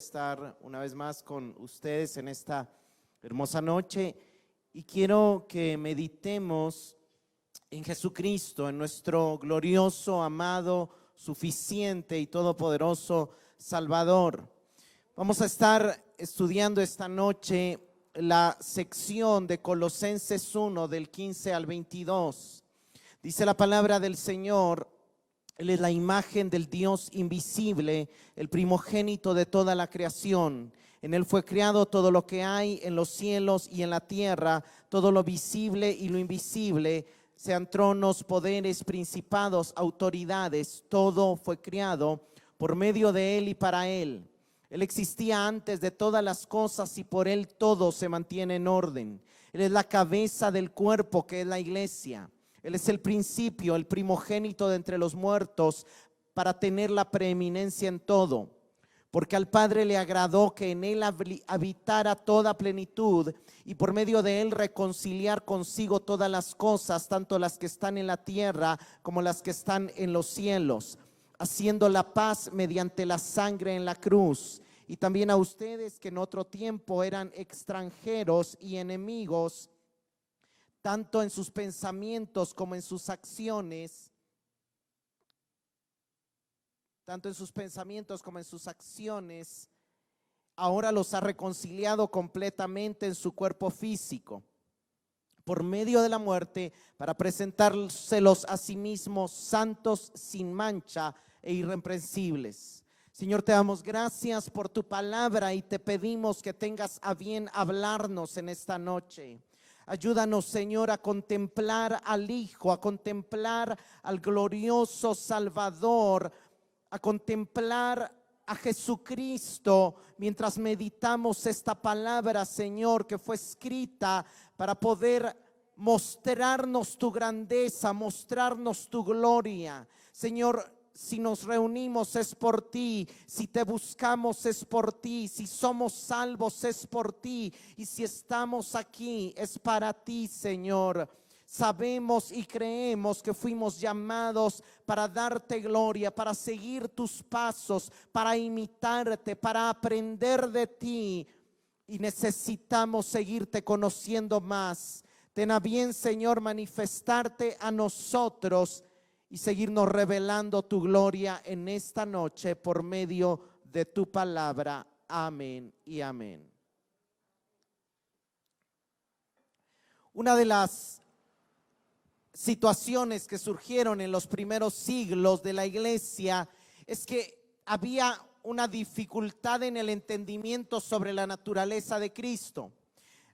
Estar una vez más con ustedes en esta hermosa noche y quiero que meditemos en Jesucristo, en nuestro glorioso, amado, suficiente y todopoderoso Salvador. Vamos a estar estudiando esta noche la sección de Colosenses 1 del 15 al 22. Dice la palabra del Señor: Él es la imagen del Dios invisible, el primogénito de toda la creación. En Él fue creado todo lo que hay en los cielos y en la tierra, todo lo visible y lo invisible, sean tronos, poderes, principados, autoridades. Todo fue creado por medio de Él y para Él. Él existía antes de todas las cosas y por Él todo se mantiene en orden. Él es la cabeza del cuerpo, que es la iglesia. Él es el principio, el primogénito de entre los muertos, para tener la preeminencia en todo. Porque al Padre le agradó que en Él habitara toda plenitud y por medio de Él reconciliar consigo todas las cosas, tanto las que están en la tierra como las que están en los cielos, haciendo la paz mediante la sangre en la cruz. Y también a ustedes, que en otro tiempo eran extranjeros y enemigos, tanto en sus pensamientos como en sus acciones, ahora los ha reconciliado completamente en su cuerpo físico, por medio de la muerte, para presentárselos a sí mismos santos, sin mancha e irreprensibles. Señor, te damos gracias por tu palabra y te pedimos que tengas a bien hablarnos en esta noche. Ayúdanos, Señor, a contemplar al Hijo, a contemplar al glorioso Salvador, a contemplar a Jesucristo mientras meditamos esta palabra, Señor, que fue escrita para poder mostrarnos tu grandeza, mostrarnos tu gloria. Señor, si nos reunimos es por ti, si te buscamos es por ti, si somos salvos es por ti, y si estamos aquí es para ti, Señor. Sabemos y creemos que fuimos llamados para darte gloria, para seguir tus pasos, para imitarte, para aprender de ti, y necesitamos seguirte conociendo más. Ten a bien, Señor, manifestarte a nosotros y seguirnos revelando tu gloria en esta noche por medio de tu palabra. Amén y amén. Una de las situaciones que surgieron en los primeros siglos de la iglesia es que había una dificultad en el entendimiento sobre la naturaleza de Cristo.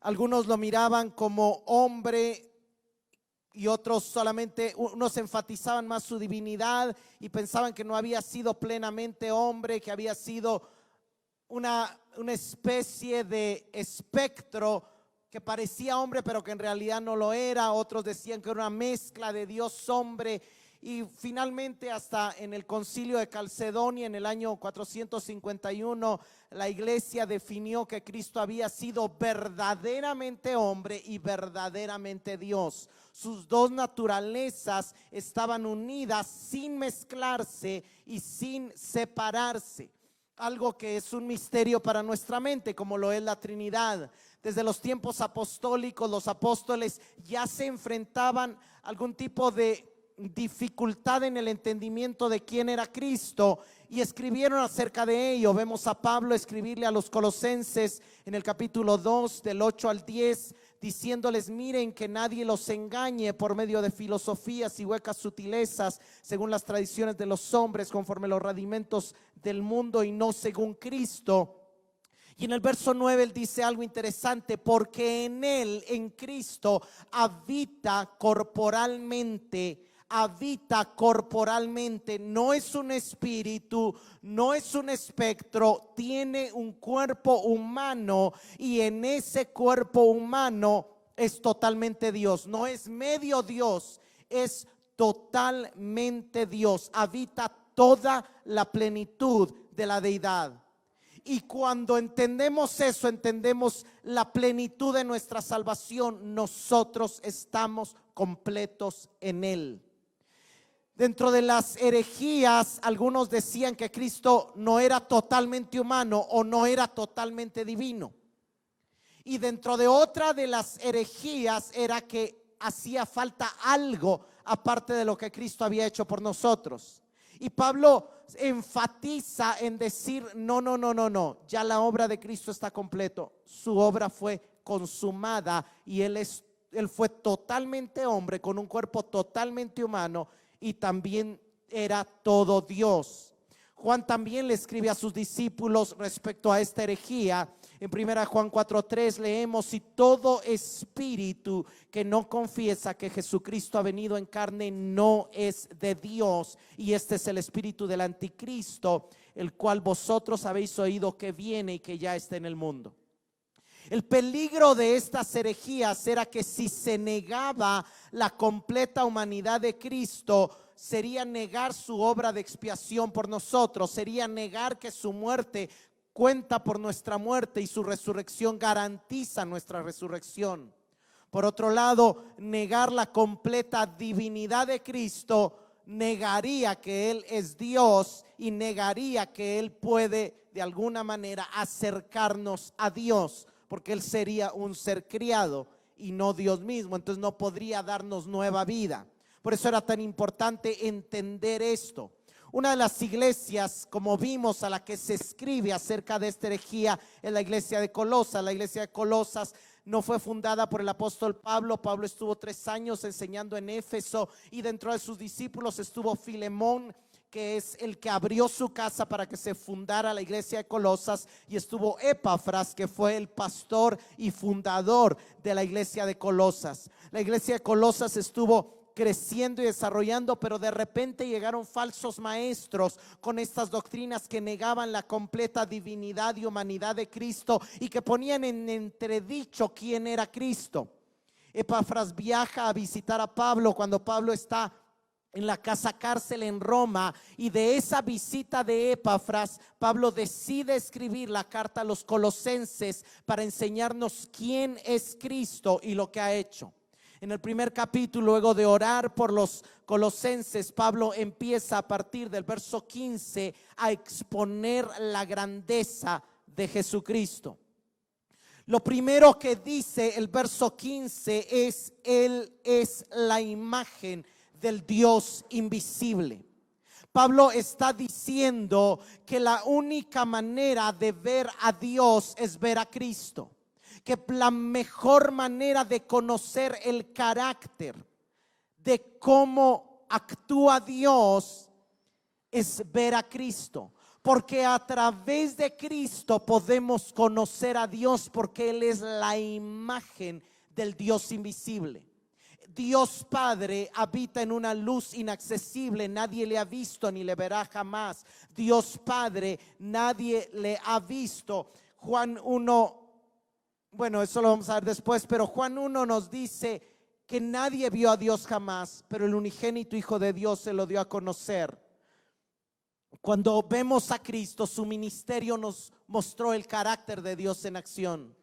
Algunos lo miraban como hombre y otros solamente, unos enfatizaban más su divinidad y pensaban que no había sido plenamente hombre, que había sido una especie de espectro que parecía hombre pero que en realidad no lo era. Otros decían que era una mezcla de Dios hombre. Y finalmente, hasta en el concilio de Calcedonia en el año 451, la iglesia definió que Cristo había sido verdaderamente hombre y verdaderamente Dios. Sus dos naturalezas estaban unidas sin mezclarse y sin separarse. Algo que es un misterio para nuestra mente, como lo es la Trinidad. Desde los tiempos apostólicos, los apóstoles ya se enfrentaban a algún tipo de dificultad en el entendimiento de quién era Cristo y escribieron acerca de ello. Vemos a Pablo escribirle a los colosenses en el capítulo 2 del 8 al 10, diciéndoles: miren que nadie los engañe por medio de filosofías y huecas sutilezas, según las tradiciones de los hombres, conforme los rudimentos del mundo y no según Cristo. Y en el verso 9 él dice algo interesante: porque en Él, en Cristo, habita corporalmente, no es un espíritu, no es un espectro, tiene un cuerpo humano y en ese cuerpo humano es totalmente Dios, no es medio Dios, es totalmente Dios, habita toda la plenitud de la deidad. Y cuando entendemos eso, entendemos la plenitud de nuestra salvación, nosotros estamos completos en Él. Dentro de las herejías, algunos decían que Cristo no era totalmente humano o no era totalmente divino. Y dentro de otra de las herejías era que hacía falta algo aparte de lo que Cristo había hecho por nosotros. Y Pablo enfatiza en decir, no, ya la obra de Cristo está completo. Su obra fue consumada y él fue totalmente hombre con un cuerpo totalmente humano y también era todo Dios. Juan también le escribe a sus discípulos respecto a esta herejía. En 1 Juan 4:3 leemos: y todo espíritu que no confiesa que Jesucristo ha venido en carne no es de Dios, y este es el espíritu del anticristo, el cual vosotros habéis oído que viene y que ya está en el mundo. El peligro de estas herejías era que si se negaba la completa humanidad de Cristo, sería negar su obra de expiación por nosotros, sería negar que su muerte cuenta por nuestra muerte y su resurrección garantiza nuestra resurrección. Por otro lado, negar la completa divinidad de Cristo negaría que Él es Dios y negaría que Él puede de alguna manera acercarnos a Dios, porque Él sería un ser criado y no Dios mismo, entonces no podría darnos nueva vida. Por eso era tan importante entender esto. Una de las iglesias, como vimos, a la que se escribe acerca de esta herejía es la iglesia de Colosas. La iglesia de Colosas no fue fundada por el apóstol Pablo. Pablo estuvo 3 años enseñando en Éfeso y dentro de sus discípulos estuvo Filemón, que es el que abrió su casa para que se fundara la iglesia de Colosas, y estuvo Epafras, que fue el pastor y fundador de la iglesia de Colosas. La iglesia de Colosas estuvo creciendo y desarrollando, pero de repente llegaron falsos maestros con estas doctrinas que negaban la completa divinidad y humanidad de Cristo y que ponían en entredicho quién era Cristo. Epafras viaja a visitar a Pablo cuando Pablo está en la casa cárcel en Roma, y de esa visita de Epafras, Pablo decide escribir la carta a los colosenses para enseñarnos quién es Cristo y lo que ha hecho. En el primer capítulo, luego de orar por los colosenses, Pablo empieza a partir del verso 15 a exponer la grandeza de Jesucristo. Lo primero que dice el verso 15 es: Él es la imagen del Dios invisible. Pablo está diciendo que la única manera de ver a Dios es ver a Cristo, que la mejor manera de conocer el carácter de cómo actúa Dios es ver a Cristo, porque a través de Cristo podemos conocer a Dios, porque Él es la imagen del Dios invisible. Dios Padre habita en una luz inaccesible, nadie le ha visto ni le verá jamás. Dios Padre, nadie le ha visto. Juan 1, bueno, eso lo vamos a ver después, pero Juan 1 nos dice que nadie vio a Dios jamás, pero el unigénito Hijo de Dios se lo dio a conocer. Cuando vemos a Cristo, su ministerio nos mostró el carácter de Dios en acción.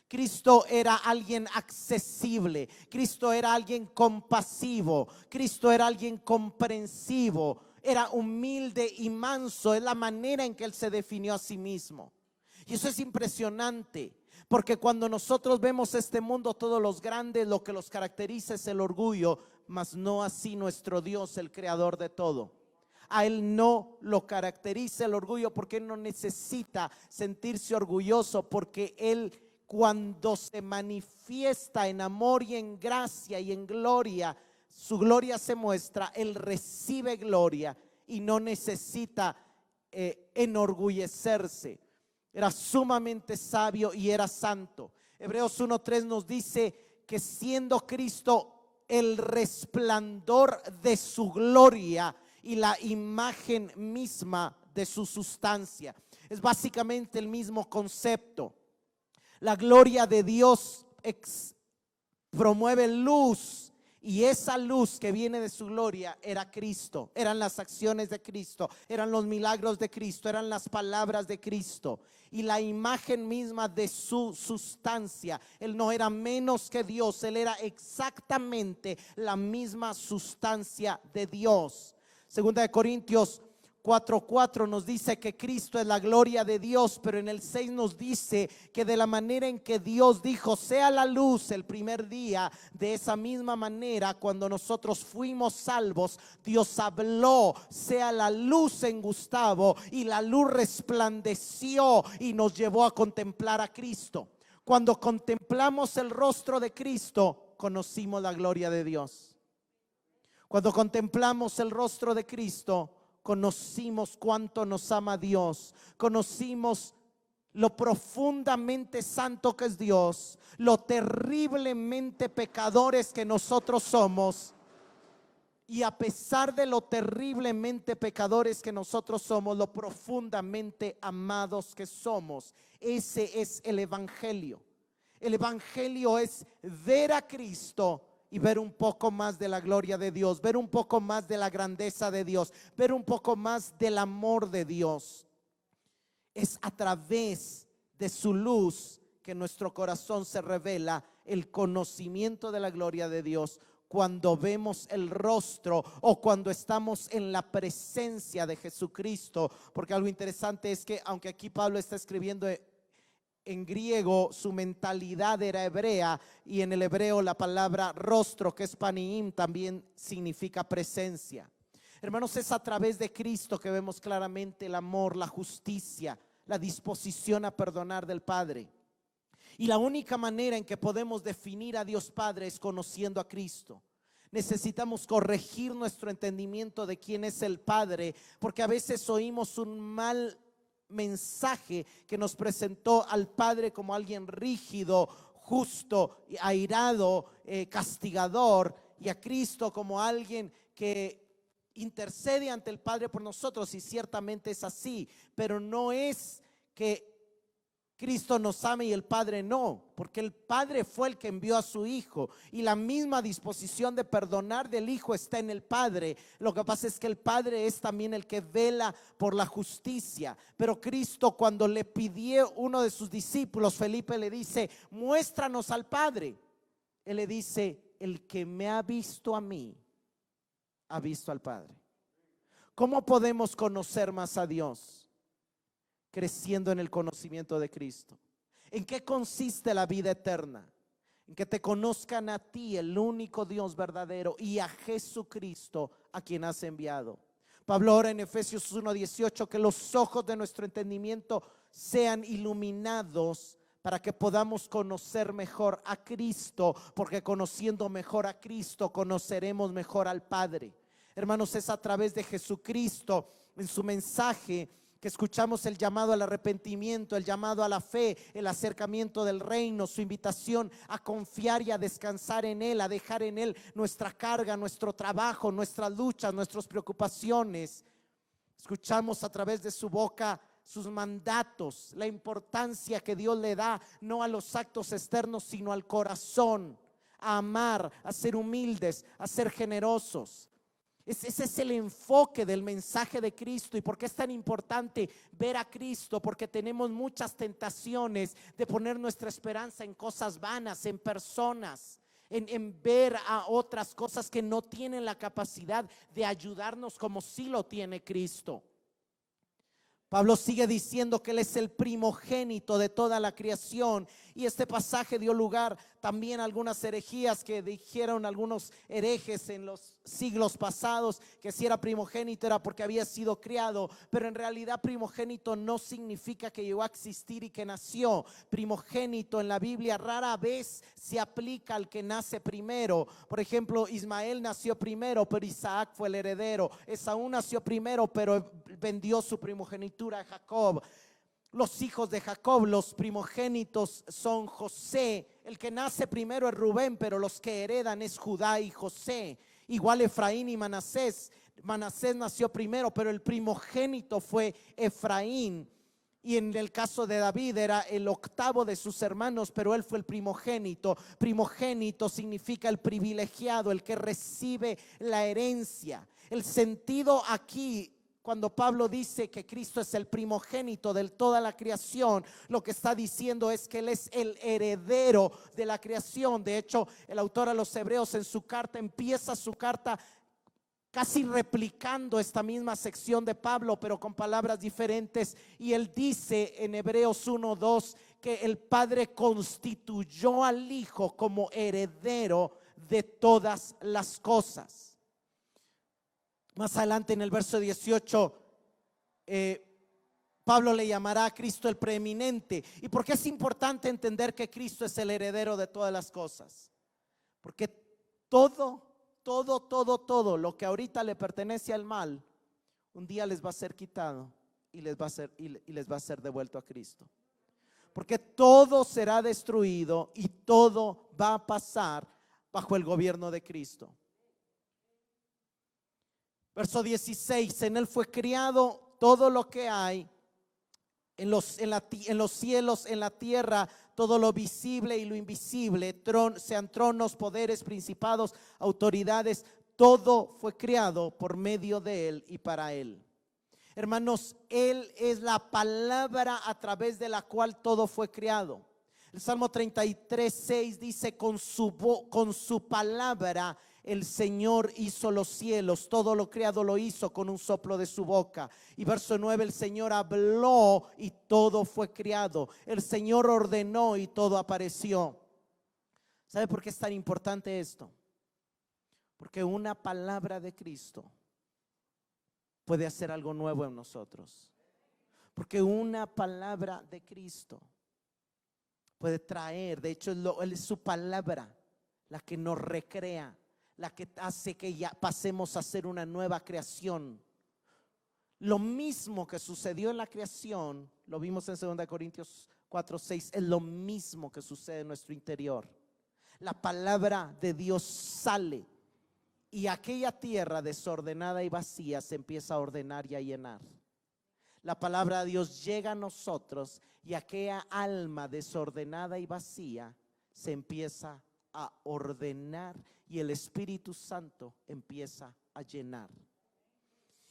Cristo era alguien accesible, Cristo era alguien compasivo, Cristo era alguien comprensivo, era humilde y manso. Es la manera en que Él se definió a sí mismo. Y eso es impresionante, porque cuando nosotros vemos este mundo, todos los grandes, lo que los caracteriza es el orgullo, mas no así nuestro Dios, el creador de todo. A Él no lo caracteriza el orgullo, porque Él no necesita sentirse orgulloso, porque Él, cuando se manifiesta en amor y en gracia y en gloria, su gloria se muestra, Él recibe gloria y no necesita enorgullecerse. Era sumamente sabio y era santo. Hebreos 1:3 nos dice que siendo Cristo el resplandor de su gloria y la imagen misma de su sustancia. Es básicamente el mismo concepto. La gloria de Dios promueve luz, y esa luz que viene de su gloria era Cristo, eran las acciones de Cristo, eran los milagros de Cristo, eran las palabras de Cristo y la imagen misma de su sustancia. Él no era menos que Dios, Él era exactamente la misma sustancia de Dios. Segunda de Corintios 4:4 nos dice que Cristo es la gloria de Dios, pero en el 6 nos dice que de la manera en que Dios dijo sea la luz el primer día, de esa misma manera cuando nosotros fuimos salvos, Dios habló sea la luz en Gustavo, y la luz resplandeció y nos llevó a contemplar a Cristo. Cuando contemplamos el rostro de Cristo, conocimos la gloria de Dios. Cuando contemplamos el rostro de Cristo, conocimos cuánto nos ama Dios, conocimos lo profundamente santo que es Dios, lo terriblemente pecadores que nosotros somos, y a pesar de lo terriblemente pecadores que nosotros somos, lo profundamente amados que somos. Ese es el evangelio. El evangelio es ver a Cristo y ver un poco más de la gloria de Dios, ver un poco más de la grandeza de Dios, ver un poco más del amor de Dios. Es a través de su luz que nuestro corazón se revela el conocimiento de la gloria de Dios. Cuando vemos el rostro o cuando estamos en la presencia de Jesucristo, porque algo interesante es que aunque aquí Pablo está escribiendo en griego, su mentalidad era hebrea, y en el hebreo la palabra rostro, que es paniim, también significa presencia. Hermanos, es a través de Cristo que vemos claramente el amor, la justicia, la disposición a perdonar del Padre. Y la única manera en que podemos definir a Dios Padre es conociendo a Cristo. Necesitamos corregir nuestro entendimiento de quién es el Padre, porque a veces oímos un mal mensaje que nos presentó al Padre como alguien rígido, justo, airado, castigador, y a Cristo como alguien que intercede ante el Padre por nosotros, y ciertamente es así, pero no es que Cristo nos ame y el Padre no, porque el Padre fue el que envió a su Hijo, y la misma disposición de perdonar del Hijo está en el Padre. Lo que pasa es que el Padre es también el que vela por la justicia. Pero Cristo, cuando le pidió uno de sus discípulos, Felipe, le dice: muéstranos al Padre. Él le dice: el que me ha visto a mí, ha visto al Padre. ¿Cómo podemos conocer más a Dios? Creciendo en el conocimiento de Cristo. ¿En qué consiste la vida eterna? En que te conozcan a ti, el único Dios verdadero, y a Jesucristo, a quien has enviado. Pablo ora en Efesios 1:18 que los ojos de nuestro entendimiento sean iluminados para que podamos conocer mejor a Cristo, porque conociendo mejor a Cristo conoceremos mejor al Padre. Hermanos, es a través de Jesucristo, en su mensaje, que escuchamos el llamado al arrepentimiento, el llamado a la fe, el acercamiento del reino, su invitación a confiar y a descansar en Él, a dejar en Él nuestra carga, nuestro trabajo, nuestras luchas, nuestras preocupaciones. Escuchamos a través de su boca sus mandatos, la importancia que Dios le da no a los actos externos, sino al corazón, a amar, a ser humildes, a ser generosos. Ese es el enfoque del mensaje de Cristo. ¿Y por qué es tan importante ver a Cristo? Porque tenemos muchas tentaciones de poner nuestra esperanza en cosas vanas, en personas, en ver a otras cosas que no tienen la capacidad de ayudarnos como sí lo tiene Cristo. Pablo sigue diciendo que Él es el primogénito de toda la creación, y este pasaje dio lugar también a algunas herejías que dijeron algunos herejes en los siglos pasados, que si era primogénito era porque había sido criado, pero en realidad primogénito no significa que llegó a existir y que nació. Primogénito en la Biblia rara vez se aplica al que nace primero. Por ejemplo, Ismael nació primero, pero Isaac fue el heredero. Esaú nació primero, pero vendió su primogenitura a Jacob. Los hijos de Jacob, los primogénitos, son José. El que nace primero es Rubén, pero los que heredan es Judá y José. Igual Efraín y Manasés. Manasés nació primero, pero el primogénito fue Efraín. Y en el caso de David era el octavo de sus hermanos, pero él fue el primogénito. Primogénito significa el privilegiado, el que recibe la herencia. El sentido aquí, cuando Pablo dice que Cristo es el primogénito de toda la creación, lo que está diciendo es que Él es el heredero de la creación. De hecho, el autor a los Hebreos en su carta empieza su carta casi replicando esta misma sección de Pablo, pero con palabras diferentes. Y él dice en Hebreos 1:2 que el Padre constituyó al Hijo como heredero de todas las cosas. Más adelante en el verso 18, Pablo le llamará a Cristo el preeminente. ¿Y por qué es importante entender que Cristo es el heredero de todas las cosas? Porque todo lo que ahorita le pertenece al mal, un día les va a ser quitado y les va a ser devuelto a Cristo. Porque todo será destruido y todo va a pasar bajo el gobierno de Cristo. Verso 16, en él fue criado todo lo que hay en los cielos, en la tierra, todo lo visible y lo invisible, sean tronos, poderes, principados, autoridades, todo fue creado por medio de él y para él. Hermanos, él es la palabra a través de la cual todo fue creado. El Salmo 33:6 dice: con su palabra el Señor hizo los cielos, todo lo creado lo hizo con un soplo de su boca. Y verso 9, el Señor habló y todo fue creado. El Señor ordenó y todo apareció. ¿Sabe por qué es tan importante esto? Porque una palabra de Cristo puede hacer algo nuevo en nosotros. Porque una palabra de Cristo puede traer, de hecho es su palabra la que nos recrea, la que hace que ya pasemos a ser una nueva creación. Lo mismo que sucedió en la creación, lo vimos en 2 Corintios 4:6, es lo mismo que sucede en nuestro interior. La palabra de Dios sale y aquella tierra desordenada y vacía se empieza a ordenar y a llenar. La palabra de Dios llega a nosotros y aquella alma desordenada y vacía se empieza a ordenar y el Espíritu Santo empieza a llenar.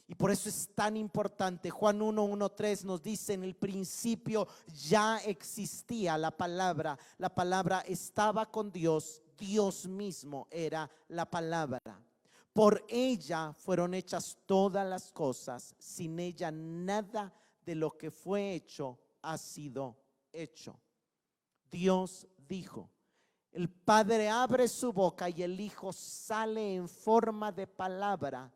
Y por eso es tan importante. Juan 1:1-3 nos dice: en el principio ya existía la palabra estaba con Dios, Dios mismo era la palabra. Por ella fueron hechas todas las cosas, sin ella nada de lo que fue hecho ha sido hecho. Dios dijo, el Padre abre su boca y el Hijo sale en forma de palabra,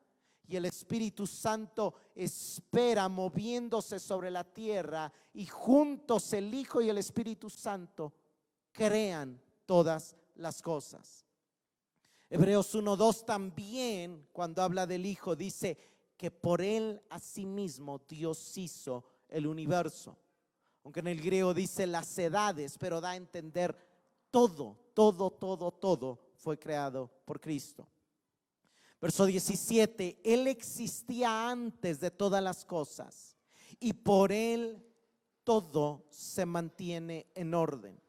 y el Espíritu Santo espera moviéndose sobre la tierra, y juntos el Hijo y el Espíritu Santo crean todas las cosas. Hebreos 1:2 también, cuando habla del Hijo, dice que por él asimismo Dios hizo el universo. Aunque en el griego dice las edades, pero da a entender todo fue creado por Cristo. Verso 17, él existía antes de todas las cosas y por él todo se mantiene en orden.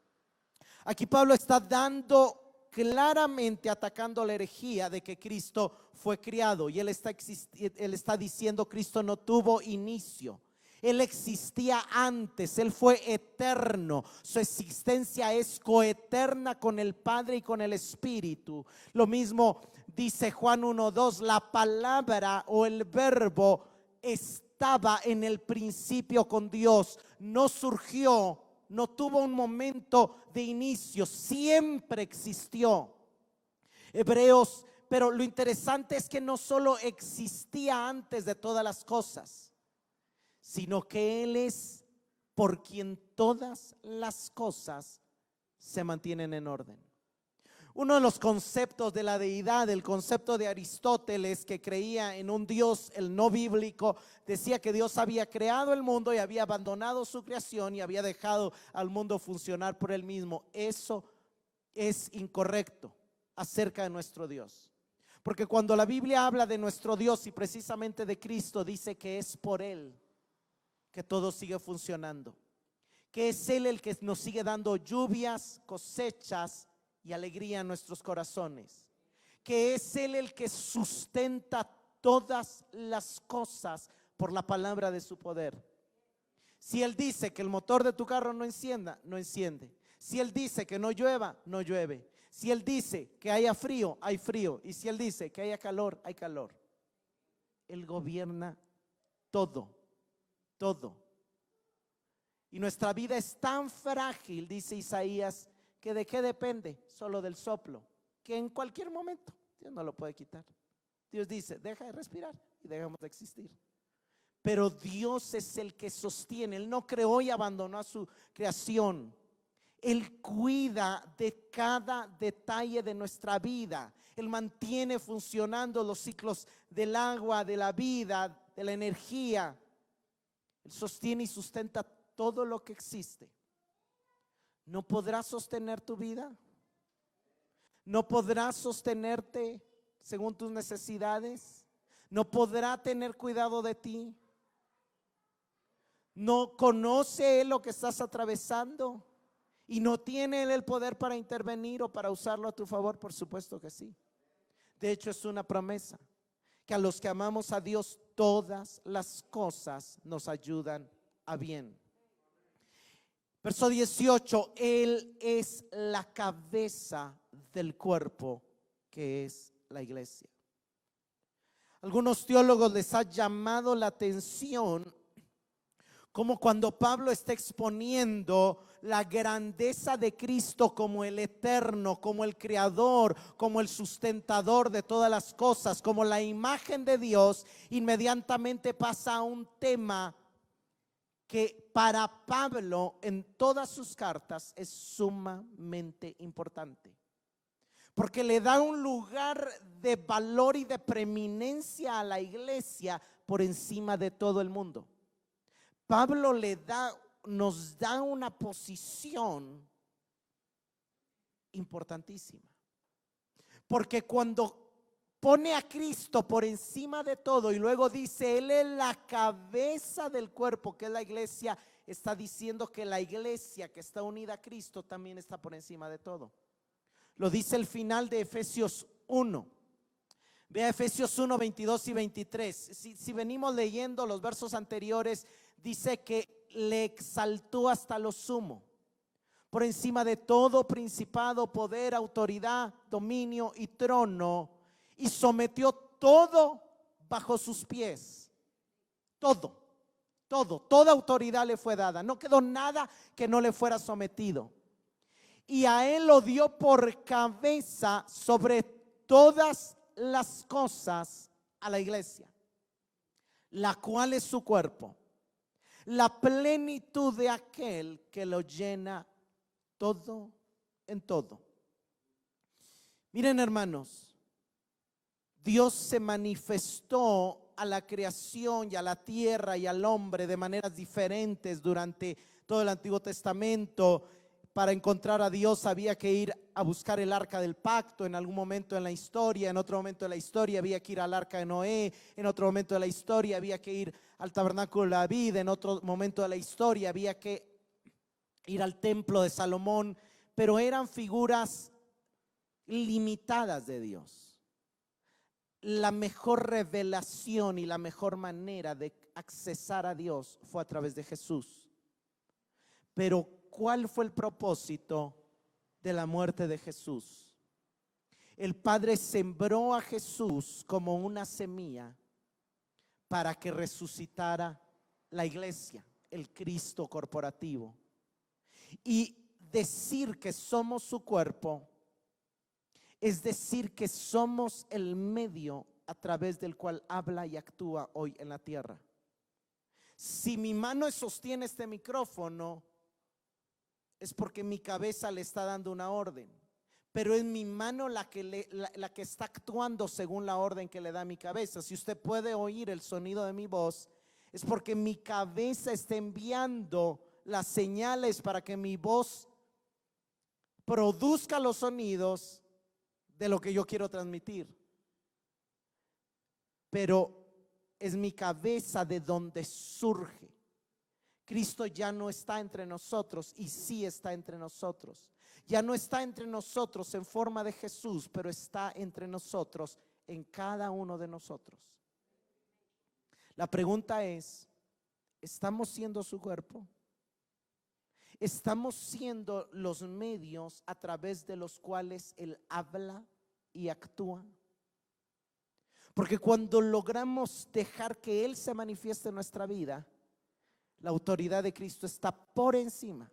Aquí Pablo está dando claramente, atacando la herejía de que Cristo fue criado, y él está diciendo: Cristo no tuvo inicio, él existía antes, él fue eterno, su existencia es coeterna con el Padre y con el Espíritu. Lo mismo dice Juan 1:2, la palabra o el verbo estaba en el principio con Dios, no surgió, no tuvo un momento de inicio, siempre existió. Hebreos, pero lo interesante es que no solo existía antes de todas las cosas, sino que él es por quien todas las cosas se mantienen en orden. Uno de los conceptos de la deidad, el concepto de Aristóteles, que creía en un Dios, el no bíblico, decía que Dios había creado el mundo y había abandonado su creación y había dejado al mundo funcionar por él mismo. Eso es incorrecto acerca de nuestro Dios. Porque cuando la Biblia habla de nuestro Dios y precisamente de Cristo, dice que es por él que todo sigue funcionando, que es él el que nos sigue dando lluvias, cosechas y alegría en nuestros corazones, que es él el que sustenta todas las cosas por la palabra de su poder. Si él dice que el motor de tu carro no encienda, no enciende. Si él dice que no llueva, no llueve. Si él dice que haya frío, hay frío. Y si él dice que haya calor, hay calor. Él gobierna todo, todo. Y nuestra vida es tan frágil, dice Isaías, que ¿de qué depende? Solo del soplo, que en cualquier momento Dios no lo puede quitar. Dios dice, deja de respirar y dejamos de existir. Pero Dios es el que sostiene. Él no creó y abandonó a su creación. Él cuida de cada detalle de nuestra vida. Él mantiene funcionando los ciclos del agua, de la vida, de la energía. Él sostiene y sustenta todo lo que existe. ¿No podrás sostener tu vida? ¿No podrás sostenerte según tus necesidades? ¿No podrá tener cuidado de ti? ¿No conoce Él lo que estás atravesando? ¿Y no tiene Él el poder para intervenir o para usarlo a tu favor? Por supuesto que sí. De hecho, es una promesa que a los que amamos a Dios todas las cosas nos ayudan a bien. Verso 18, Él es la cabeza del cuerpo, que es la iglesia. Algunos teólogos les ha llamado la atención como cuando Pablo está exponiendo la grandeza de Cristo como el eterno, como el creador, como el sustentador de todas las cosas, como la imagen de Dios, inmediatamente pasa a un tema que para Pablo en todas sus cartas es sumamente importante, porque le da un lugar de valor y de preeminencia a la iglesia por encima de todo el mundo. Pablo nos da una posición importantísima, porque cuando pone a Cristo por encima de todo y luego dice Él es la cabeza del cuerpo, que es la iglesia, está diciendo que la iglesia que está unida a Cristo también está por encima de todo. Lo dice el final de Efesios 1. Vea Efesios 1, 22 y 23. Si venimos leyendo los versos anteriores, dice que le exaltó hasta lo sumo, por encima de todo principado, poder, autoridad, dominio y trono, y sometió todo bajo sus pies. Toda autoridad le fue dada. No quedó nada que no le fuera sometido. Y a Él lo dio por cabeza sobre todas las cosas a la iglesia, la cual es su cuerpo, la plenitud de aquel que lo llena todo en todo. Miren, hermanos, Dios se manifestó a la creación y a la tierra y al hombre de maneras diferentes durante todo el Antiguo Testamento. Para encontrar a Dios había que ir a buscar el arca del pacto en algún momento en la historia. En otro momento de la historia había que ir al arca de Noé. En otro momento de la historia había que ir al tabernáculo de David. En otro momento de la historia había que ir al templo de Salomón. Pero eran figuras limitadas de Dios. La mejor revelación y la mejor manera de accesar a Dios fue a través de Jesús. Pero ¿cuál fue el propósito de la muerte de Jesús? El Padre sembró a Jesús como una semilla para que resucitara la iglesia, el Cristo corporativo. Y decir que somos su cuerpo es decir que somos el medio a través del cual habla y actúa hoy en la tierra. Si mi mano sostiene este micrófono, es porque mi cabeza le está dando una orden, pero es mi mano la que está actuando según la orden que le da mi cabeza. Si usted puede oír el sonido de mi voz, es porque mi cabeza está enviando las señales para que mi voz produzca los sonidos de lo que yo quiero transmitir. Pero es mi cabeza de donde surge. Cristo ya no está entre nosotros, y sí está entre nosotros. Ya no está entre nosotros en forma de Jesús, pero está entre nosotros en cada uno de nosotros. La pregunta es, ¿estamos siendo su cuerpo? ¿Estamos siendo los medios a través de los cuales Él habla y actúa? Porque cuando logramos dejar que Él se manifieste en nuestra vida, la autoridad de Cristo está por encima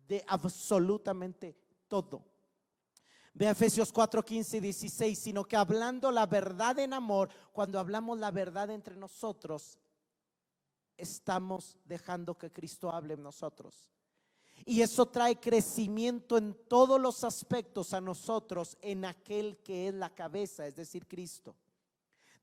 de absolutamente todo. Ve a Efesios 4, 15 y 16, sino que hablando la verdad en amor, cuando hablamos la verdad entre nosotros, estamos dejando que Cristo hable en nosotros. Y eso trae crecimiento en todos los aspectos a nosotros, en aquel que es la cabeza, es decir, Cristo,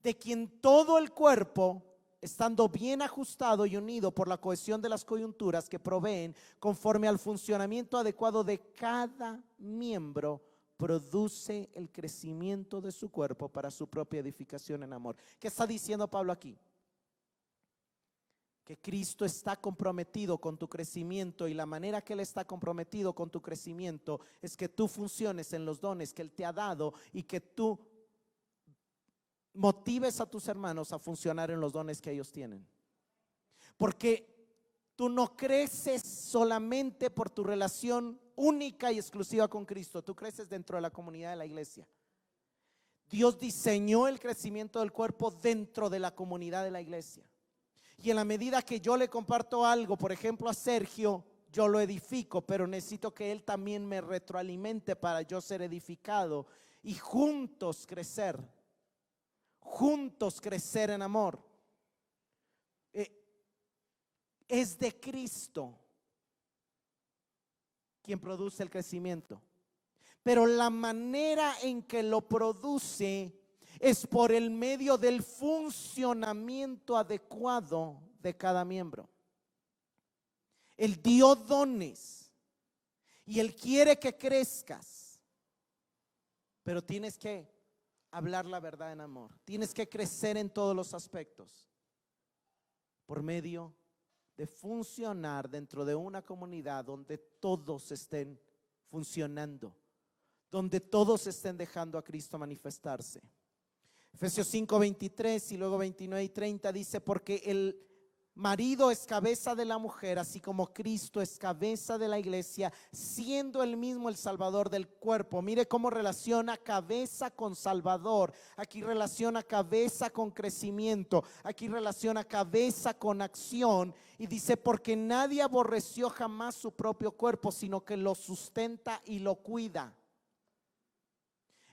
de quien todo el cuerpo, estando bien ajustado y unido por la cohesión de las coyunturas que proveen conforme al funcionamiento adecuado de cada miembro, produce el crecimiento de su cuerpo para su propia edificación en amor. ¿Qué está diciendo Pablo aquí? Que Cristo está comprometido con tu crecimiento, y la manera que Él está comprometido con tu crecimiento es que tú funciones en los dones que Él te ha dado y que tú motives a tus hermanos a funcionar en los dones que ellos tienen. Porque tú no creces solamente por tu relación única y exclusiva con Cristo, tú creces dentro de la comunidad de la iglesia. Dios diseñó el crecimiento del cuerpo dentro de la comunidad de la iglesia. Y en la medida que yo le comparto algo, por ejemplo a Sergio, yo lo edifico, pero necesito que él también me retroalimente para yo ser edificado y juntos crecer en amor. Es de Cristo quien produce el crecimiento, pero la manera en que lo produce es por el medio del funcionamiento adecuado de cada miembro. Él dio dones y Él quiere que crezcas, pero tienes que hablar la verdad en amor. Tienes que crecer en todos los aspectos por medio de funcionar dentro de una comunidad donde todos estén funcionando, donde todos estén dejando a Cristo manifestarse. Efesios 5, 23 y luego 29 y 30 dice: porque el marido es cabeza de la mujer, así como Cristo es cabeza de la iglesia, siendo él mismo el salvador del cuerpo. Mire cómo relaciona cabeza con salvador. Aquí relaciona cabeza con crecimiento. Aquí relaciona cabeza con acción. Y dice: porque nadie aborreció jamás su propio cuerpo, sino que lo sustenta y lo cuida.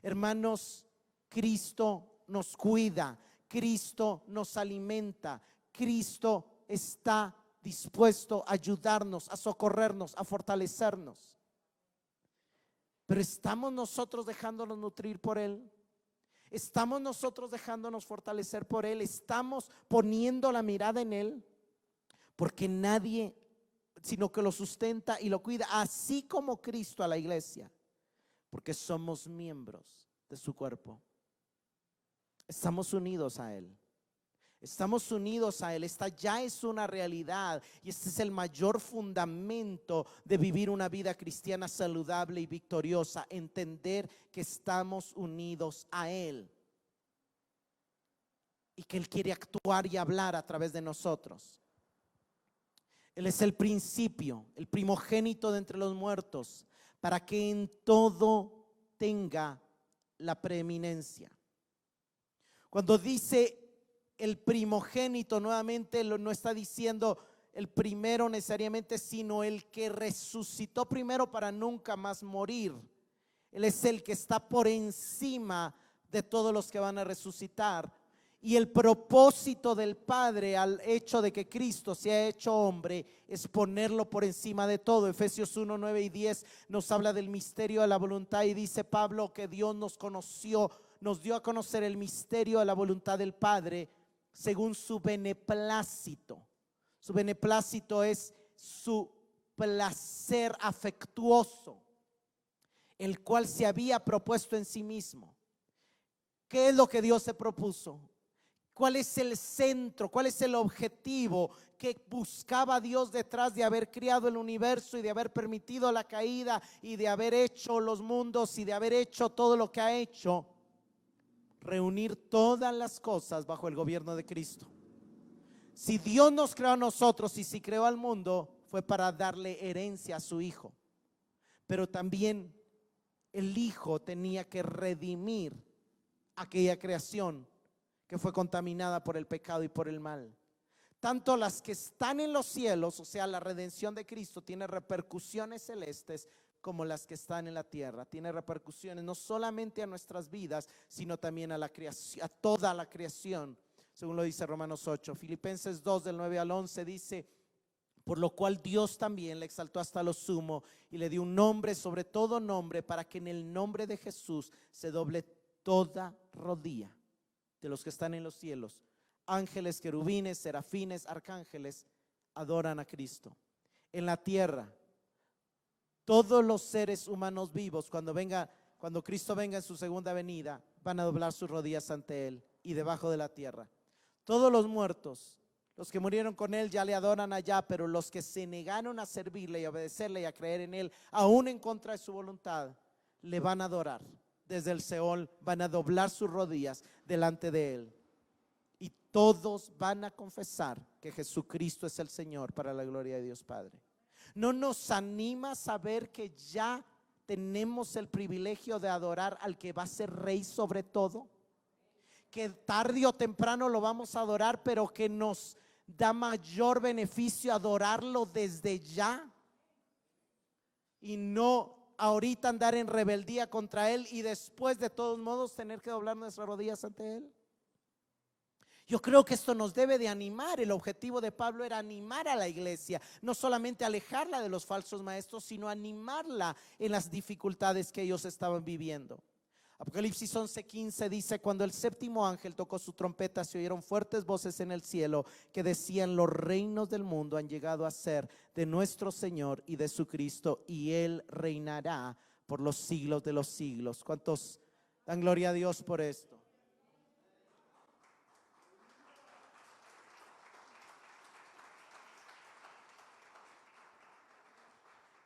Hermanos, Cristo nos cuida, Cristo nos alimenta, Cristo está dispuesto a ayudarnos, a socorrernos, a fortalecernos. Pero ¿estamos nosotros dejándonos nutrir por Él? ¿Estamos nosotros dejándonos fortalecer por Él? ¿Estamos poniendo la mirada en Él? Porque nadie, sino que lo sustenta y lo cuida, así como Cristo a la iglesia, porque somos miembros de su cuerpo. Estamos unidos a Él. Estamos unidos a Él. Esta ya es una realidad y este es el mayor fundamento de vivir una vida cristiana saludable y victoriosa. Entender que estamos unidos a Él y que Él quiere actuar y hablar a través de nosotros. Él es el principio, el primogénito de entre los muertos, para que en todo tenga la preeminencia. Cuando dice el primogénito, nuevamente no está diciendo el primero necesariamente, sino el que resucitó primero para nunca más morir. Él es el que está por encima de todos los que van a resucitar. Y el propósito del Padre al hecho de que Cristo se ha hecho hombre es ponerlo por encima de todo. Efesios 1, 9 y 10 nos habla del misterio de la voluntad y dice Pablo que Dios nos conoció, nos dio a conocer el misterio de la voluntad del Padre según su beneplácito. Su beneplácito es su placer afectuoso, el cual se había propuesto en sí mismo. ¿Qué es lo que Dios se propuso? ¿Cuál es el centro? ¿Cuál es el objetivo que buscaba Dios detrás de haber creado el universo y de haber permitido la caída y de haber hecho los mundos y de haber hecho todo lo que ha hecho? Reunir todas las cosas bajo el gobierno de Cristo. Si Dios nos creó a nosotros y si creó al mundo, fue para darle herencia a su Hijo. Pero también el Hijo tenía que redimir aquella creación que fue contaminada por el pecado y por el mal. Tanto las que están en los cielos, o sea, la redención de Cristo tiene repercusiones celestes, como las que están en la tierra. Tiene repercusiones no solamente a nuestras vidas, sino también a la creación, a toda la creación, según lo dice Romanos 8. Filipenses 2 del 9 al 11 dice: por lo cual Dios también le exaltó hasta lo sumo y le dio un nombre sobre todo nombre, para que en el nombre de Jesús se doble toda rodilla de los que están en los cielos. Ángeles, querubines, serafines, arcángeles adoran a Cristo. En la tierra, todos los seres humanos vivos, cuando Cristo venga en su segunda venida, van a doblar sus rodillas ante Él. Y debajo de la tierra, todos los muertos, los que murieron con Él, ya le adoran allá, pero los que se negaron a servirle y a obedecerle y a creer en Él, aún en contra de su voluntad, le van a adorar. Desde el Seol van a doblar sus rodillas delante de Él. Y todos van a confesar que Jesucristo es el Señor, para la gloria de Dios Padre. ¿No nos anima saber que ya tenemos el privilegio de adorar al que va a ser Rey sobre todo? Que tarde o temprano lo vamos a adorar, pero que nos da mayor beneficio adorarlo desde ya y no ahorita andar en rebeldía contra Él y después de todos modos tener que doblar nuestras rodillas ante Él. Yo creo que esto nos debe de animar. El objetivo de Pablo era animar a la iglesia, no solamente alejarla de los falsos maestros, sino animarla en las dificultades que ellos estaban viviendo. Apocalipsis 11:15 dice: cuando el séptimo ángel tocó su trompeta, se oyeron fuertes voces en el cielo que decían: los reinos del mundo han llegado a ser de nuestro Señor y de su Cristo, y Él reinará por los siglos de los siglos. ¿Cuántos dan gloria a Dios por esto?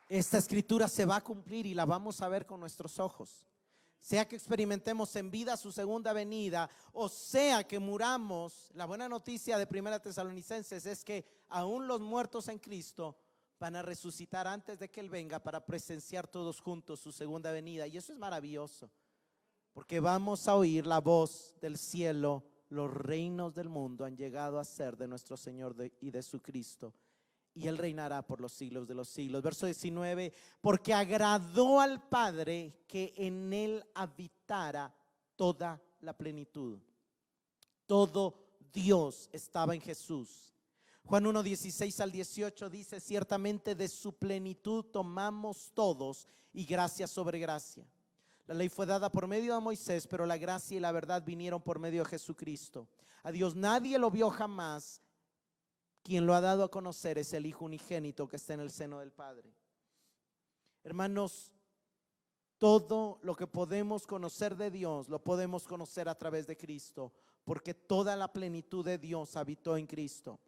Esta escritura se va a cumplir y la vamos a ver con nuestros ojos. Sea que experimentemos en vida su segunda venida, o sea que muramos. La buena noticia de 1 Tesalonicenses es que aún los muertos en Cristo van a resucitar antes de que Él venga, para presenciar todos juntos su segunda venida. Y eso es maravilloso, porque vamos a oír la voz del cielo: los reinos del mundo han llegado a ser de nuestro Señor y de su Cristo, y Él reinará por los siglos de los siglos. Verso 19: porque agradó al Padre que en Él habitara toda la plenitud. Todo Dios estaba en Jesús. Juan 1:16 al 18 dice: ciertamente de su plenitud tomamos todos, y gracia sobre gracia. La ley fue dada por medio de Moisés, pero la gracia y la verdad vinieron por medio de Jesucristo. A Dios nadie lo vio jamás. Quien lo ha dado a conocer es el Hijo unigénito que está en el seno del Padre. Hermanos, todo lo que podemos conocer de Dios lo podemos conocer a través de Cristo, porque toda la plenitud de Dios habitó en Cristo.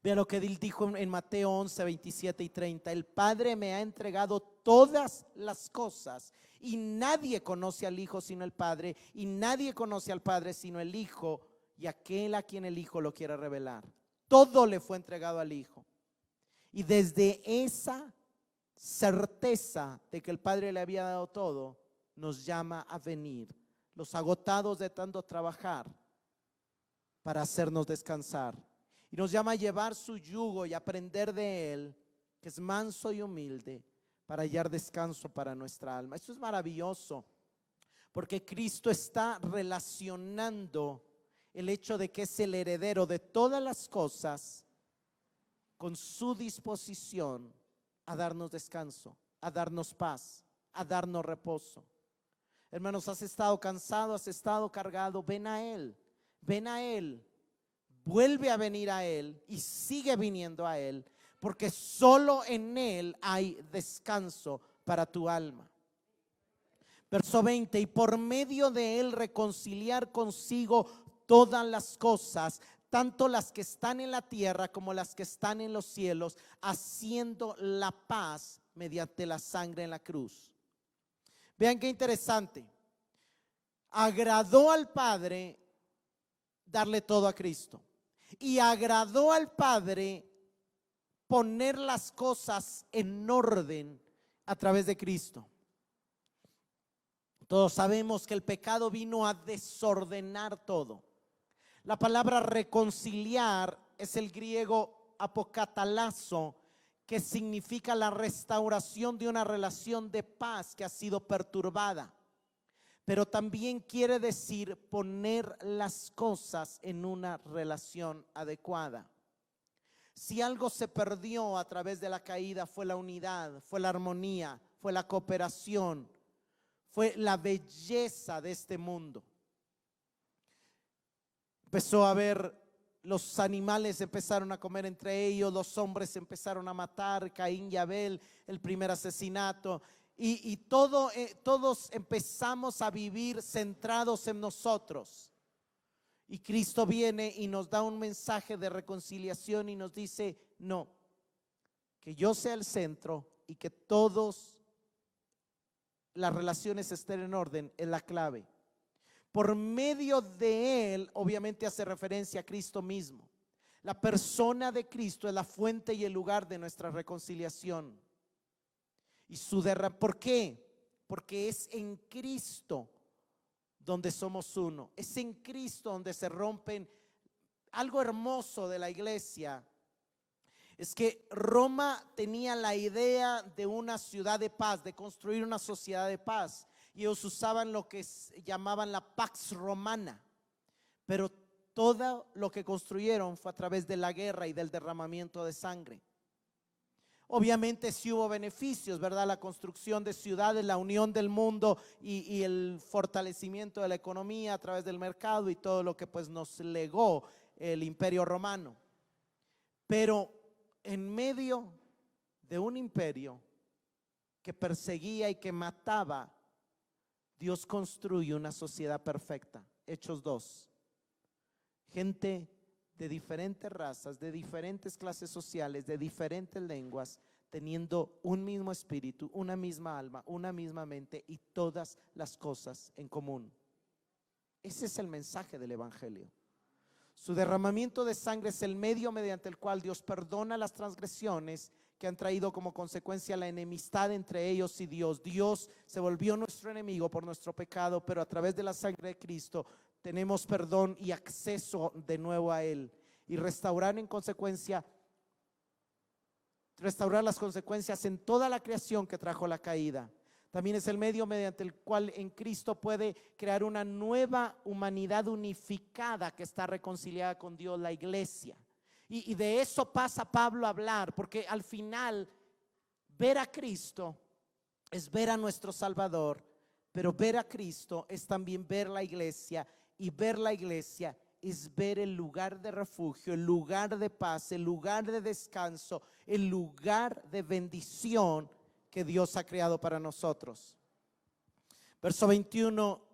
Vea lo que Él dijo en Mateo 11, 27 y 30: el Padre me ha entregado todas las cosas, y nadie conoce al Hijo sino el Padre, y nadie conoce al Padre sino el Hijo, y aquel a quien el Hijo lo quiera revelar. Todo le fue entregado al Hijo. Y desde esa certeza de que el Padre le había dado todo, nos llama a venir, los agotados de tanto trabajar, para hacernos descansar. Y nos llama a llevar su yugo y aprender de Él, que es manso y humilde, para hallar descanso para nuestra alma. Esto es maravilloso, porque Cristo está relacionando el hecho de que es el heredero de todas las cosas con su disposición a darnos descanso, a darnos paz, a darnos reposo. Hermanos, has estado cansado, has estado cargado, ven a Él, vuelve a venir a Él y sigue viniendo a Él, porque solo en Él hay descanso para tu alma. Verso 20: y por medio de Él reconciliar consigo todas las cosas, tanto las que están en la tierra como las que están en los cielos, haciendo la paz mediante la sangre en la cruz. Vean qué interesante. Agradó al Padre darle todo a Cristo, y agradó al Padre poner las cosas en orden a través de Cristo. Todos sabemos que el pecado vino a desordenar todo. La palabra reconciliar es el griego apokatalazo, que significa la restauración de una relación de paz que ha sido perturbada. Pero también quiere decir poner las cosas en una relación adecuada. Si algo se perdió a través de la caída, fue la unidad, fue la armonía, fue la cooperación, fue la belleza de este mundo. Empezó a haber, los animales empezaron a comer entre ellos, los hombres empezaron a matar, Caín y Abel, el primer asesinato. Y todos empezamos a vivir centrados en nosotros. Y Cristo viene y nos da un mensaje de reconciliación y nos dice: no, que yo sea el centro y que todas las relaciones estén en orden es la clave. Por medio de él, obviamente hace referencia a Cristo mismo. La persona de Cristo es la fuente y el lugar de nuestra reconciliación. Y ¿por qué? Porque es en Cristo donde somos uno. Es en Cristo donde se rompen. Algo hermoso de la iglesia es que Roma tenía la idea de una ciudad de paz, de construir una sociedad de paz. Y ellos usaban lo que llamaban la Pax Romana. Pero todo lo que construyeron fue a través de la guerra y del derramamiento de sangre. Obviamente sí hubo beneficios, ¿verdad? La construcción de ciudades, la unión del mundo y el fortalecimiento de la economía a través del mercado y todo lo que pues nos legó el Imperio Romano. Pero en medio de un imperio que perseguía y que mataba, Dios construye una sociedad perfecta. Hechos 2. Gente de diferentes razas, de diferentes clases sociales, de diferentes lenguas, teniendo un mismo espíritu, una misma alma, una misma mente y todas las cosas en común. Ese es el mensaje del evangelio. Su derramamiento de sangre es el medio mediante el cual Dios perdona las transgresiones que han traído como consecuencia la enemistad entre ellos y Dios. Dios se volvió nuestro enemigo por nuestro pecado, pero a través de la sangre de Cristo tenemos perdón y acceso de nuevo a Él. Y restaurar las consecuencias en toda la creación que trajo la caída. También es el medio mediante el cual en Cristo puede crear una nueva humanidad unificada que está reconciliada con Dios, la iglesia. Y de eso pasa Pablo a hablar, porque al final ver a Cristo es ver a nuestro Salvador, pero ver a Cristo es también ver la iglesia, y ver la iglesia es ver el lugar de refugio, el lugar de paz, el lugar de descanso, el lugar de bendición que Dios ha creado para nosotros. Verso 21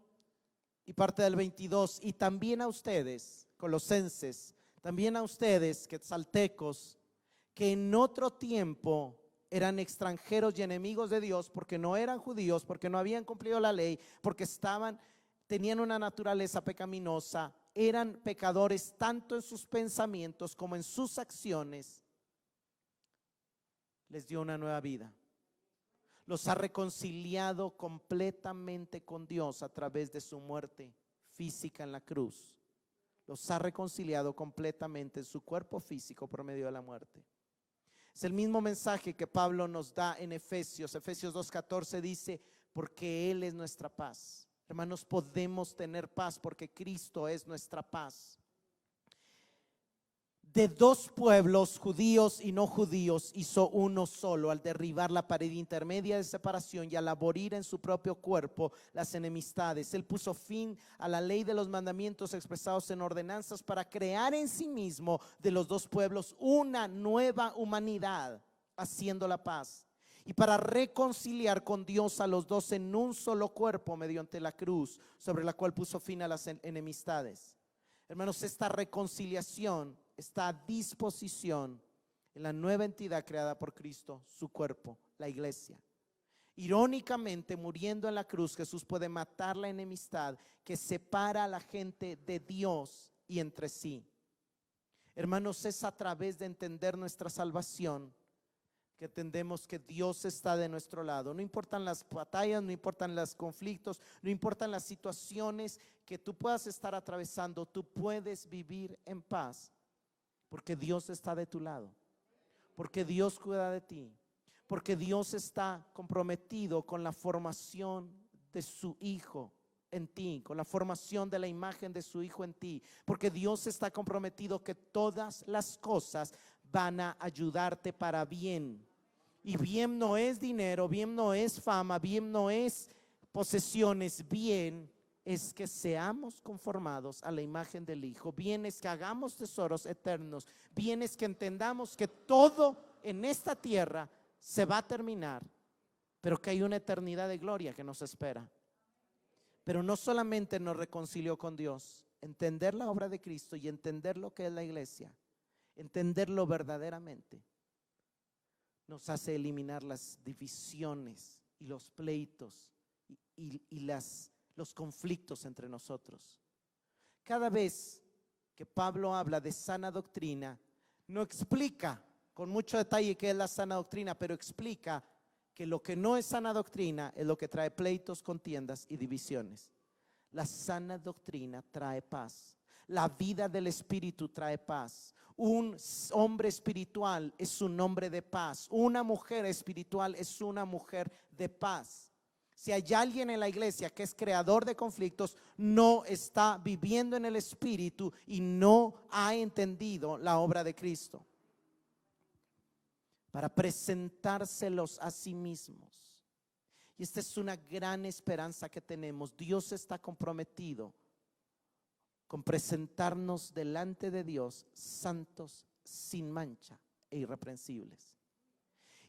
y parte del 22: y también a ustedes, colosenses, también a ustedes, quetzaltecos, que en otro tiempo eran extranjeros y enemigos de Dios, porque no eran judíos, porque no habían cumplido la ley, porque tenían una naturaleza pecaminosa, eran pecadores tanto en sus pensamientos como en sus acciones, les dio una nueva vida. Los ha reconciliado completamente con Dios a través de su muerte física en la cruz. Los ha reconciliado completamente en su cuerpo físico por medio de la muerte. Es el mismo mensaje que Pablo nos da en Efesios 2:14, dice: porque Él es nuestra paz. Hermanos, podemos tener paz porque Cristo es nuestra paz. De dos pueblos, judíos y no judíos, hizo uno solo al derribar la pared intermedia de separación y al abolir en su propio cuerpo las enemistades. Él puso fin a la ley de los mandamientos expresados en ordenanzas para crear en sí mismo de los dos pueblos una nueva humanidad, haciendo la paz, y para reconciliar con Dios a los dos en un solo cuerpo mediante la cruz, sobre la cual puso fin a las enemistades. Hermanos, esta reconciliación está a disposición en la nueva entidad creada por Cristo, su cuerpo, la iglesia. Irónicamente, muriendo en la cruz, Jesús puede matar la enemistad que separa a la gente de Dios y entre sí. Hermanos, es a través de entender nuestra salvación, que entendemos que Dios está de nuestro lado. No importan las batallas, no importan los conflictos, no importan las situaciones que tú puedas estar atravesando, tú puedes vivir en paz porque Dios está de tu lado, porque Dios cuida de ti, porque Dios está comprometido con la formación de su Hijo en ti, con la formación de la imagen de su Hijo en ti, porque Dios está comprometido que todas las cosas van a ayudarte para bien. Y bien no es dinero, bien no es fama, bien no es posesiones, bien es que seamos conformados a la imagen del Hijo, bien es que hagamos tesoros eternos, bien es que entendamos que todo en esta tierra se va a terminar, pero que hay una eternidad de gloria que nos espera. Pero no solamente nos reconcilió con Dios, entender la obra de Cristo y entender lo que es la iglesia, entenderlo verdaderamente, nos hace eliminar las divisiones y los pleitos y los conflictos entre nosotros. Cada vez que Pablo habla de sana doctrina, no explica con mucho detalle qué es la sana doctrina, pero explica que lo que no es sana doctrina es lo que trae pleitos, contiendas y divisiones. La sana doctrina trae paz. La vida del Espíritu trae paz. Un hombre espiritual es un hombre de paz. Una mujer espiritual es una mujer de paz. Si hay alguien en la iglesia que es creador de conflictos, no está viviendo en el Espíritu y no ha entendido la obra de Cristo. Para presentárselos a sí mismos. Y esta es una gran esperanza que tenemos. Dios está comprometido con presentarnos delante de Dios santos, sin mancha e irreprensibles.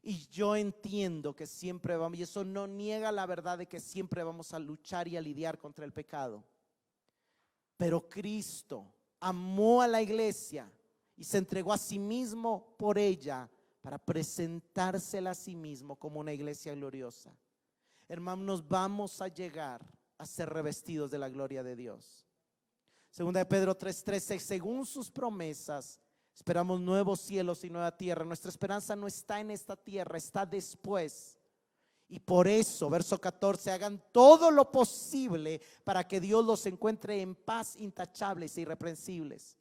Y yo entiendo que siempre vamos, y eso no niega la verdad de que siempre vamos a luchar y a lidiar contra el pecado. Pero Cristo amó a la iglesia y se entregó a sí mismo por ella para presentársela a sí mismo como una iglesia gloriosa. Hermanos, vamos a llegar a ser revestidos de la gloria de Dios. Segunda de Pedro 3:13, según sus promesas, esperamos nuevos cielos y nueva tierra. Nuestra esperanza no está en esta tierra, está después. Y por eso, verso 14, hagan todo lo posible para que Dios los encuentre en paz, intachables e irreprensibles.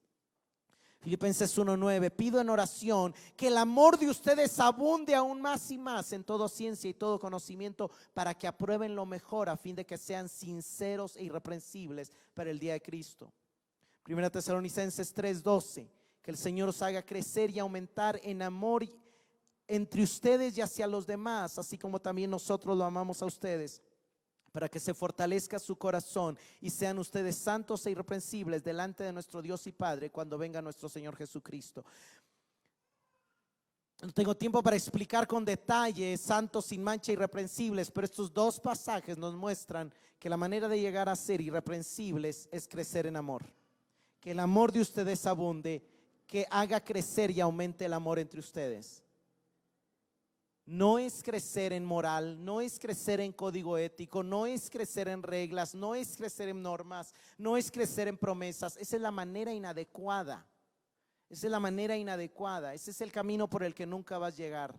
Filipenses 1:9, pido en oración que el amor de ustedes abunde aún más y más en toda ciencia y todo conocimiento, para que aprueben lo mejor, a fin de que sean sinceros e irreprensibles para el día de Cristo. Primera Tesalonicenses 3:12, que el Señor os haga crecer y aumentar en amor entre ustedes y hacia los demás, así como también nosotros lo amamos a ustedes, para que se fortalezca su corazón y sean ustedes santos e irreprensibles delante de nuestro Dios y Padre cuando venga nuestro Señor Jesucristo. No tengo tiempo para explicar con detalle santos, sin mancha, irreprensibles, pero estos dos pasajes nos muestran que la manera de llegar a ser irreprensibles es crecer en amor. Que el amor de ustedes abunde, que haga crecer y aumente el amor entre ustedes. No es crecer en moral, no es crecer en código ético, no es crecer en reglas, no es crecer en normas, no es crecer en promesas. Esa es la manera inadecuada. Esa es la manera inadecuada. Ese es el camino por el que nunca vas a llegar.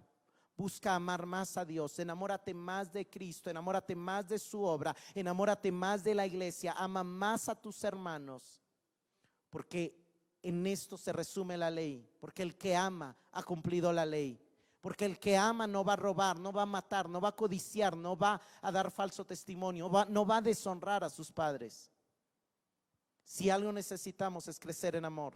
Busca amar más a Dios, enamórate más de Cristo, enamórate más de su obra, enamórate más de la iglesia, ama más a tus hermanos, porque en esto se resume la ley, porque el que ama ha cumplido la ley. Porque el que ama no va a robar, no va a matar, no va a codiciar, no va a dar falso testimonio, no va a deshonrar a sus padres. Si algo necesitamos es crecer en amor.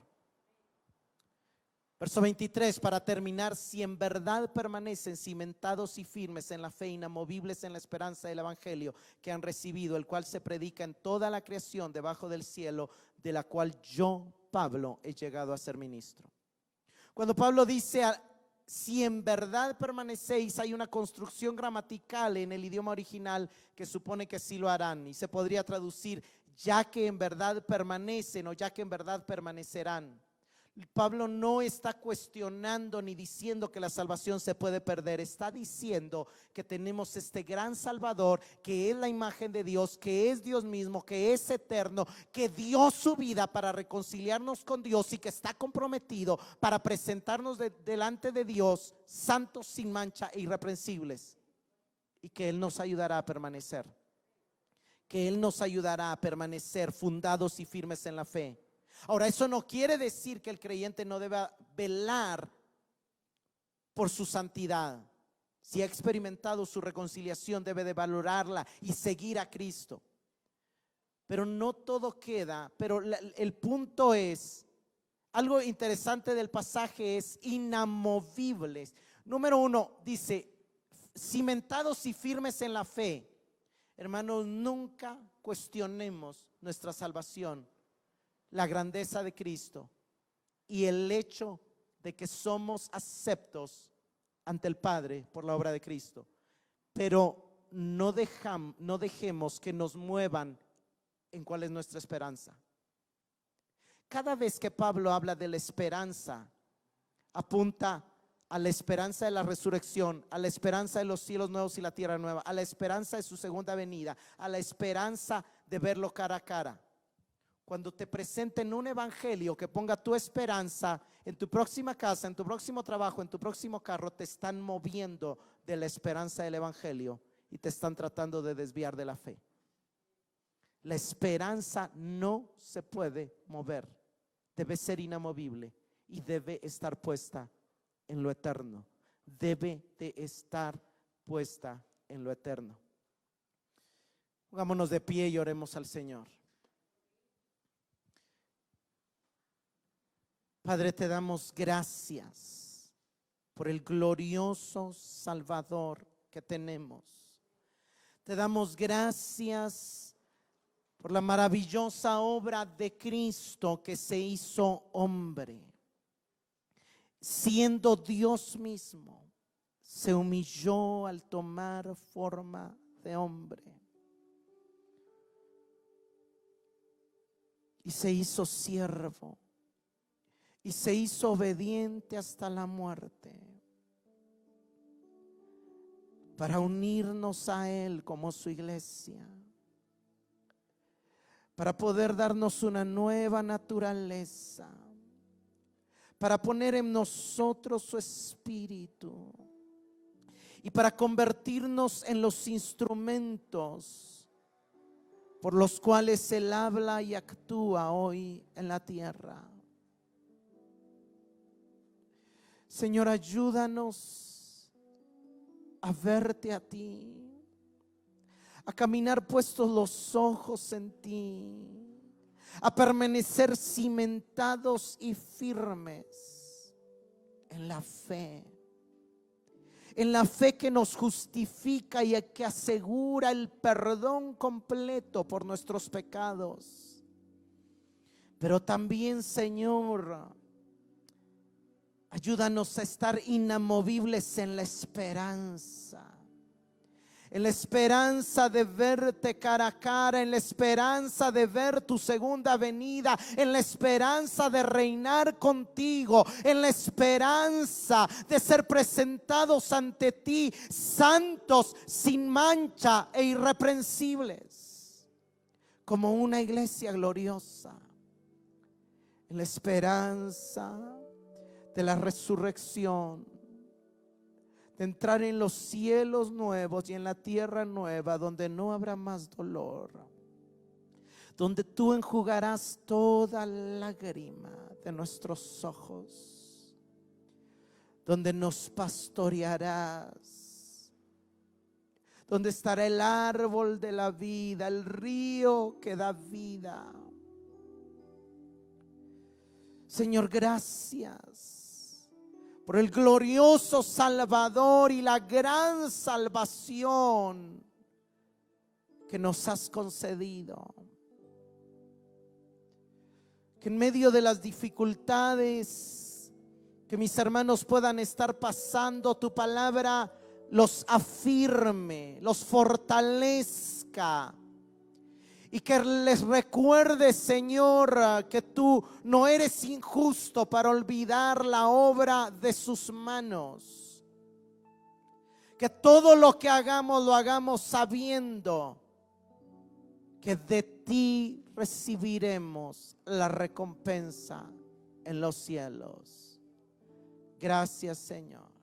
Verso 23, para terminar, si en verdad permanecen cimentados y firmes en la fe, inamovibles en la esperanza del evangelio que han recibido, el cual se predica en toda la creación debajo del cielo, de la cual yo, Pablo, he llegado a ser ministro. Cuando Pablo dice si en verdad permanecéis, hay una construcción gramatical en el idioma original que supone que sí lo harán, y se podría traducir ya que en verdad permanecen o ya que en verdad permanecerán. Pablo no está cuestionando ni diciendo que la salvación se puede perder. Está diciendo que tenemos este gran Salvador, que es la imagen de Dios, que es Dios mismo, que es eterno, que dio su vida para reconciliarnos con Dios y que está comprometido para presentarnos delante de Dios santos, sin mancha e irreprensibles. Y que Él nos ayudará a permanecer. Que Él nos ayudará a permanecer fundados y firmes en la fe. Ahora, eso no quiere decir que el creyente no deba velar por su santidad. Si ha experimentado su reconciliación, debe de valorarla y seguir a Cristo. Pero no todo queda. Pero el punto es, algo interesante del pasaje es inamovibles. Número 1 dice, cimentados y firmes en la fe. Hermanos, nunca cuestionemos nuestra salvación, la grandeza de Cristo y el hecho de que somos aceptos ante el Padre por la obra de Cristo. Pero no dejemos que nos muevan en cuál es nuestra esperanza. Cada vez que Pablo habla de la esperanza, apunta a la esperanza de la resurrección, a la esperanza de los cielos nuevos y la tierra nueva, a la esperanza de su segunda venida, a la esperanza de verlo cara a cara. Cuando te presenten un evangelio que ponga tu esperanza en tu próxima casa, en tu próximo trabajo, en tu próximo carro, te están moviendo de la esperanza del evangelio y te están tratando de desviar de la fe. La esperanza no se puede mover, debe ser inamovible y debe estar puesta en lo eterno. Debe de estar puesta en lo eterno. Pongámonos de pie y oremos al Señor. Padre, te damos gracias por el glorioso Salvador que tenemos. Te damos gracias por la maravillosa obra de Cristo que se hizo hombre. Siendo Dios mismo, se humilló al tomar forma de hombre y se hizo siervo y se hizo obediente hasta la muerte para unirnos a Él como su iglesia, para poder darnos una nueva naturaleza, para poner en nosotros su espíritu y para convertirnos en los instrumentos por los cuales Él habla y actúa hoy en la tierra. Señor, ayúdanos a verte a ti, a caminar puestos los ojos en ti, a permanecer cimentados y firmes en la fe que nos justifica y que asegura el perdón completo por nuestros pecados. Pero también, Señor, ayúdanos a estar inamovibles en la esperanza. En la esperanza de verte cara a cara, en la esperanza de ver tu segunda venida, en la esperanza de reinar contigo, en la esperanza de ser presentados ante ti, santos, sin mancha e irreprensibles, como una iglesia gloriosa. En la esperanza de la resurrección, de entrar en los cielos nuevos y en la tierra nueva, donde no habrá más dolor, donde tú enjugarás toda lágrima de nuestros ojos, donde nos pastorearás, donde estará el árbol de la vida, el río que da vida. Señor, gracias por el glorioso Salvador y la gran salvación que nos has concedido. Que en medio de las dificultades que mis hermanos puedan estar pasando, tu palabra los afirme, los fortalezca Y que les recuerde, Señor, que tú no eres injusto para olvidar la obra de sus manos. Que todo lo que hagamos lo hagamos sabiendo que de ti recibiremos la recompensa en los cielos. Gracias, Señor.